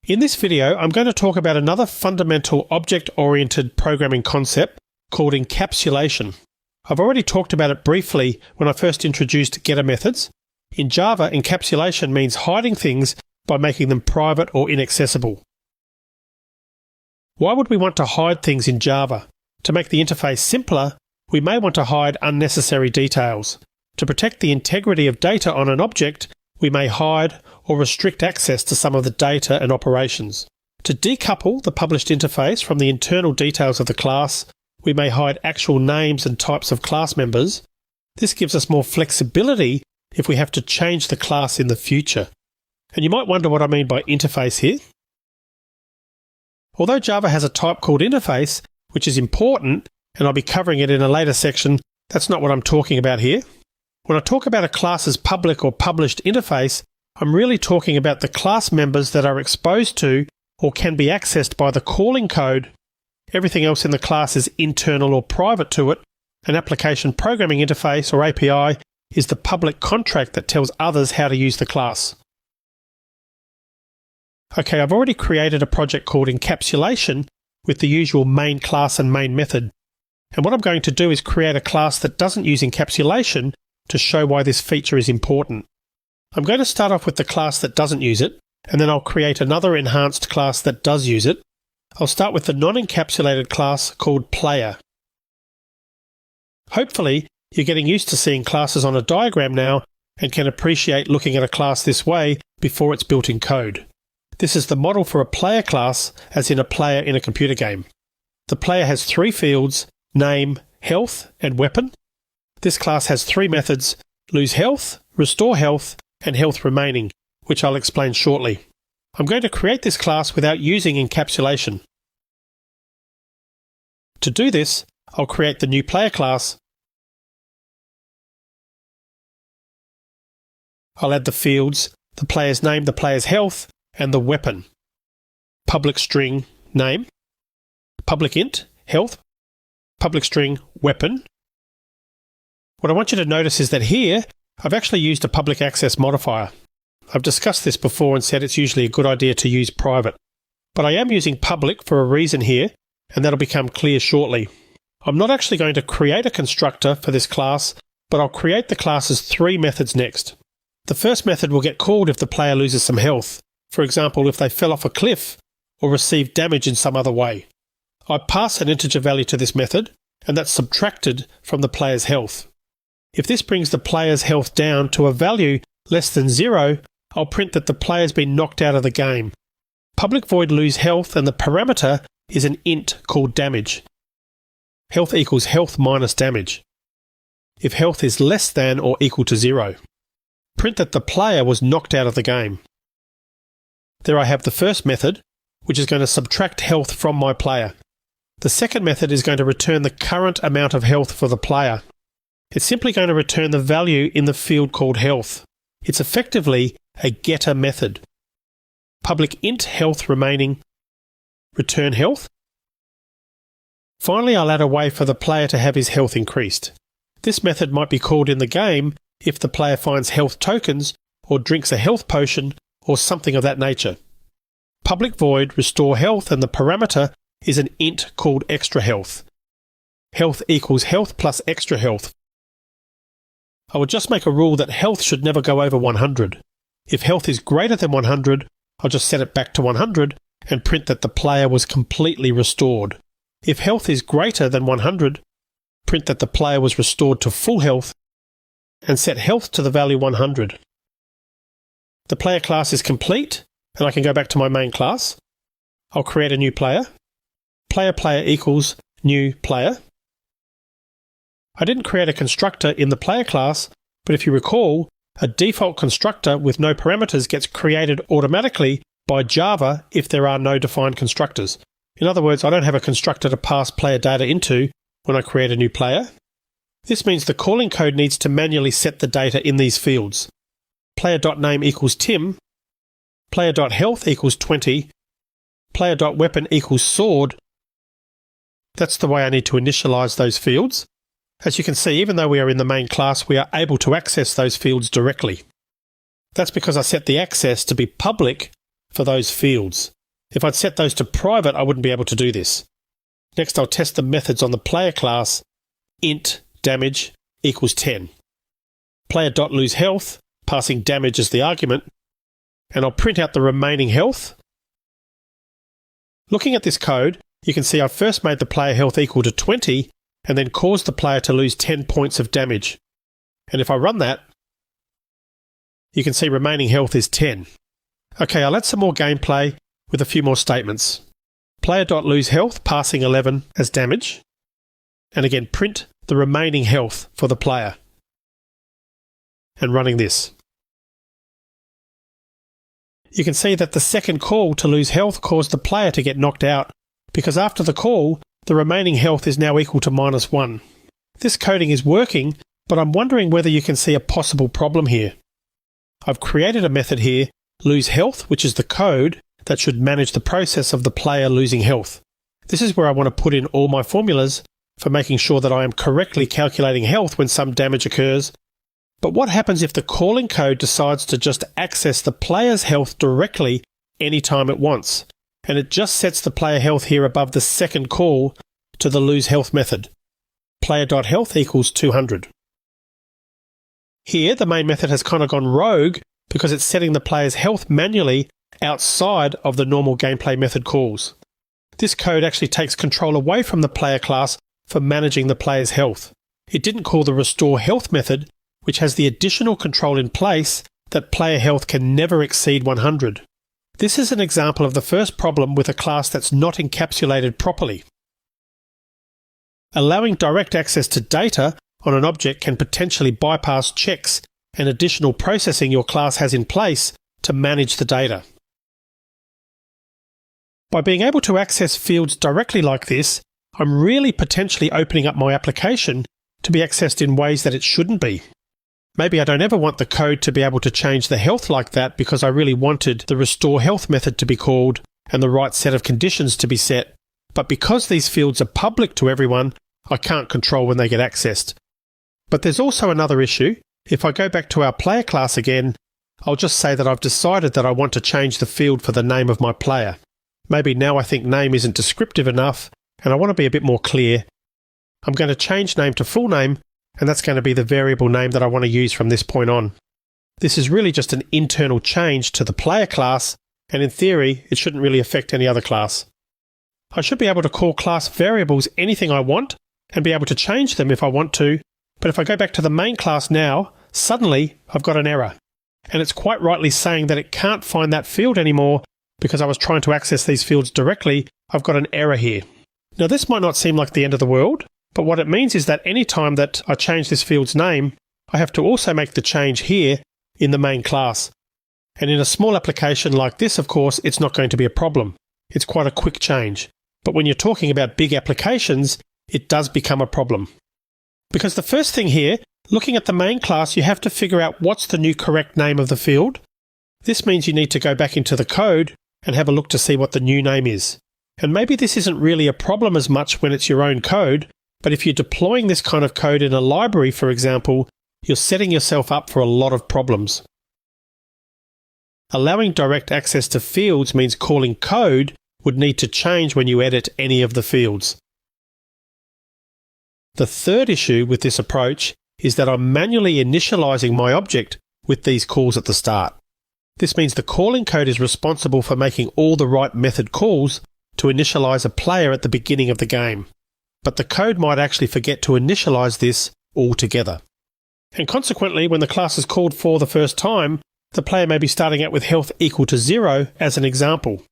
In this video, I'm going to talk about another fundamental object-oriented programming concept called encapsulation. I've already talked about it briefly when I first introduced getter methods. In Java, encapsulation means hiding things by making them private or inaccessible. Why would we want to hide things in Java? To make the interface simpler, we may want to hide unnecessary details. To protect the integrity of data on an object, we may hide or restrict access to some of the data and operations. To decouple the published interface from the internal details of the class, we may hide actual names and types of class members. This gives us more flexibility if we have to change the class in the future. And you might wonder what I mean by interface here. Although Java has a type called interface, which is important, and I'll be covering it in a later section, that's not what I'm talking about here. When I talk about a class's public or published interface, I'm really talking about the class members that are exposed to or can be accessed by the calling code. Everything else in the class is internal or private to it. An application programming interface, or API, is the public contract that tells others how to use the class. Okay, I've already created a project called encapsulation with the usual main class and main method. And what I'm going to do is create a class that doesn't use encapsulation to show why this feature is important. I'm going to start off with the class that doesn't use it, and then I'll create another enhanced class that does use it. I'll start with the non-encapsulated class called player. Hopefully, you're getting used to seeing classes on a diagram now and can appreciate looking at a class this way before it's built in code. This is the model for a player class, as in a player in a computer game. The player has three fields: name, health, and weapon. This class has three methods: lose health, restore health, and health remaining, which I'll explain shortly. I'm going to create this class without using encapsulation. To do this, I'll create the new player class. I'll add the fields, the player's name, the player's health, and the weapon. Public string name, public int health, public string weapon. What I want you to notice is that here, I've actually used a public access modifier. I've discussed this before and said it's usually a good idea to use private. But I am using public for a reason here, and that'll become clear shortly. I'm not actually going to create a constructor for this class, but I'll create the class's three methods next. The first method will get called if the player loses some health. For example, if they fell off a cliff or received damage in some other way. I pass an integer value to this method, and that's subtracted from the player's health. If this brings the player's health down to a value less than 0, I'll print that the player's been knocked out of the game. Public void lose health, and the parameter is an int called damage. Health equals health minus damage. If health is less than or equal to 0, print that the player was knocked out of the game. There I have the first method, which is going to subtract health from my player. The second method is going to return the current amount of health for the player. It's simply going to return the value in the field called health. It's effectively a getter method. Public int health remaining, return health. Finally, I'll add a way for the player to have his health increased. This method might be called in the game if the player finds health tokens or drinks a health potion or something of that nature. Public void restore health, and the parameter is an int called extra health. Health equals health plus extra health. I will just make a rule that health should never go over 100. If health is greater than 100, I'll just set it back to 100 and print that the player was completely restored. If health is greater than 100, print that the player was restored to full health and set health to the value 100. The player class is complete, and I can go back to my main class. I'll create a new player. Player equals new player. I didn't create a constructor in the player class, but if you recall, a default constructor with no parameters gets created automatically by Java if there are no defined constructors. In other words, I don't have a constructor to pass player data into when I create a new player. This means the calling code needs to manually set the data in these fields. Player.name equals Tim, player.health equals 20, player.weapon equals sword. That's the way I need to initialize those fields. As you can see, even though we are in the main class, we are able to access those fields directly. That's because I set the access to be public for those fields. If I'd set those to private, I wouldn't be able to do this. Next, I'll test the methods on the player class int damage equals 10. Player.loseHealth, passing damage as the argument, and I'll print out the remaining health. Looking at this code, you can see I've first made the player health equal to 20 and then caused the player to lose 10 points of damage. And if I run that, you can see remaining health is 10. Okay, I'll add some more gameplay with a few more statements. Player.loseHealth, passing 11 as damage, and again print the remaining health for the player. And running this. You can see that the second call to lose health caused the player to get knocked out, because after the call, the remaining health is now equal to -1. This coding is working, but I'm wondering whether you can see a possible problem here. I've created a method here, loseHealth, which is the code that should manage the process of the player losing health. This is where I want to put in all my formulas for making sure that I am correctly calculating health when some damage occurs. But what happens if the calling code decides to just access the player's health directly anytime it wants, and it just sets the player health here above the second call to the loseHealth method? Player.health equals 200. Here, the main method has kind of gone rogue because it's setting the player's health manually outside of the normal gameplay method calls. This code actually takes control away from the player class for managing the player's health. It didn't call the restore health method, which has the additional control in place that player health can never exceed 100. This is an example of the first problem with a class that's not encapsulated properly. Allowing direct access to data on an object can potentially bypass checks and additional processing your class has in place to manage the data. By being able to access fields directly like this, I'm really potentially opening up my application to be accessed in ways that it shouldn't be. Maybe I don't ever want the code to be able to change the health like that because I really wanted the restore health method to be called and the right set of conditions to be set. But because these fields are public to everyone, I can't control when they get accessed. But there's also another issue. If I go back to our player class again, I'll just say that I've decided that I want to change the field for the name of my player. Maybe now I think name isn't descriptive enough and I want to be a bit more clear. I'm going to change name to full name, and that's going to be the variable name that I want to use from this point on. This is really just an internal change to the player class, and in theory, it shouldn't really affect any other class. I should be able to call class variables anything I want and be able to change them if I want to, but if I go back to the main class now, suddenly I've got an error. And it's quite rightly saying that it can't find that field anymore because I was trying to access these fields directly. I've got an error here. Now this might not seem like the end of the world, but what it means is that any time that I change this field's name, I have to also make the change here in the main class. And in a small application like this, of course, it's not going to be a problem. It's quite a quick change. But when you're talking about big applications, it does become a problem. Because the first thing here, looking at the main class, you have to figure out what's the new correct name of the field. This means you need to go back into the code and have a look to see what the new name is. And maybe this isn't really a problem as much when it's your own code, but if you're deploying this kind of code in a library, for example, you're setting yourself up for a lot of problems. Allowing direct access to fields means calling code would need to change when you edit any of the fields. The third issue with this approach is that I'm manually initializing my object with these calls at the start. This means the calling code is responsible for making all the right method calls to initialize a player at the beginning of the game. But the code might actually forget to initialize this altogether. And consequently, when the class is called for the first time, the player may be starting out with health equal to 0 as an example.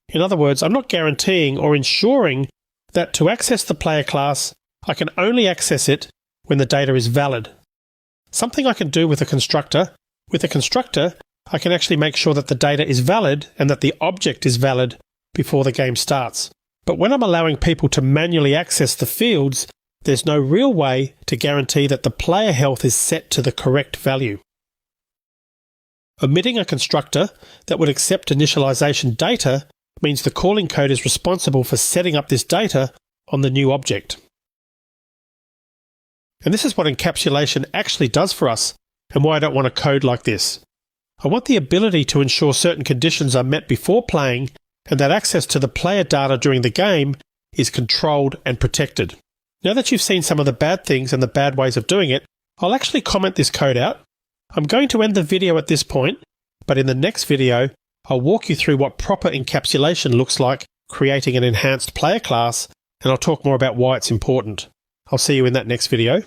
In other words, I'm not guaranteeing or ensuring that to access the player class, I can only access it when the data is valid. Something I can do with a constructor. With a constructor, I can actually make sure that the data is valid and that the object is valid before the game starts. But when I'm allowing people to manually access the fields, there's no real way to guarantee that the player health is set to the correct value. Omitting a constructor that would accept initialization data means the calling code is responsible for setting up this data on the new object. And this is what encapsulation actually does for us, and why I don't want a code like this. I want the ability to ensure certain conditions are met before playing, and that access to the player data during the game is controlled and protected. Now that you've seen some of the bad things and the bad ways of doing it, I'll actually comment this code out. I'm going to end the video at this point, but in the next video, I'll walk you through what proper encapsulation looks like, creating an enhanced player class, and I'll talk more about why it's important. I'll see you in that next video.